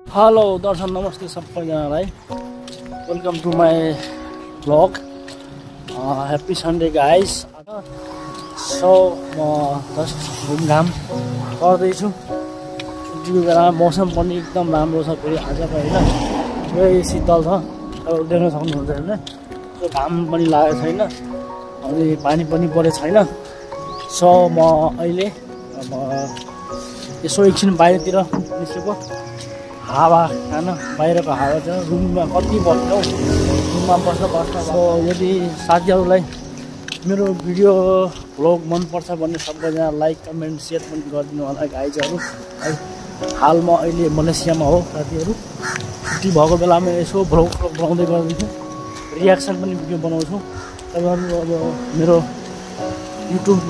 Hello दर्शन नमस्ते सबैजनालाई welcome to my vlog happy Sunday guys. So म जस्ट घुमघाम गर्दैछु छुट्टीको बेलामा। मौसम पनि एकदम राम्रो छ फेरि आजको होइन, पुरै शीतल छ। अब देख्न सक्नुहुन्छ होइन, त्यो घाम पनि लागेको छैन अनि पानी पनि परेको छैन। सो म अहिले अब यसो एकछिन बाहिरतिर निस्केको हावा खान। बाहिरको हावा चाहिँ रुममा कति बस्छ हौ, रुममा बस्न। सो यदि साथीहरूलाई मेरो भिडियो भ्लग मनपर्छ भने सबैजना लाइक कमेन्ट सेयर पनि गरिदिनु होला गाइजहरू है। हाल म अहिले मलेसियामा हो साथीहरू। छुट्टी भएको बेलामा यसो भ्लग बनाउँदै गर्दैछु, रियाक्सन पनि भिडियो बनाउँछु। तपाईँहरू अब मेरो युट्युब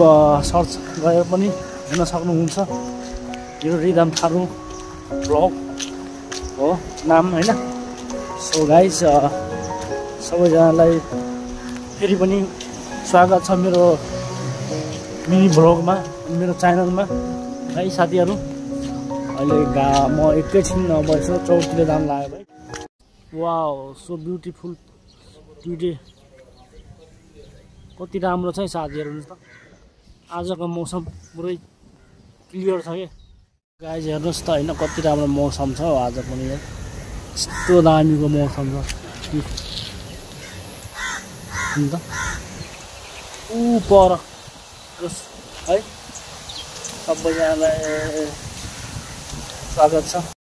सर्च गरेर पनि हेर्न सक्नुहुन्छ। यो रिदम थारू भ्लग हो नाम होइन। सो गाइज सबैजनालाई फेरि पनि स्वागत छ मेरो मिनी भ्लगमा, मेरो च्यानलमा है साथीहरू। अहिले म एकैछिन अब यसो चौकतिर जान लाग्यो भाइ। वाउ सो ब्युटिफुल टुडे, कति राम्रो छ है साथीहरू। त आजको मौसम पुरै क्लियर छ कि गाइज, हेर्नुहोस् त होइन, कति राम्रो मौसम छ आज पनि। यस्तो दामीको मौसम छ अन्त पर है। सबैजनालाई स्वागत छ।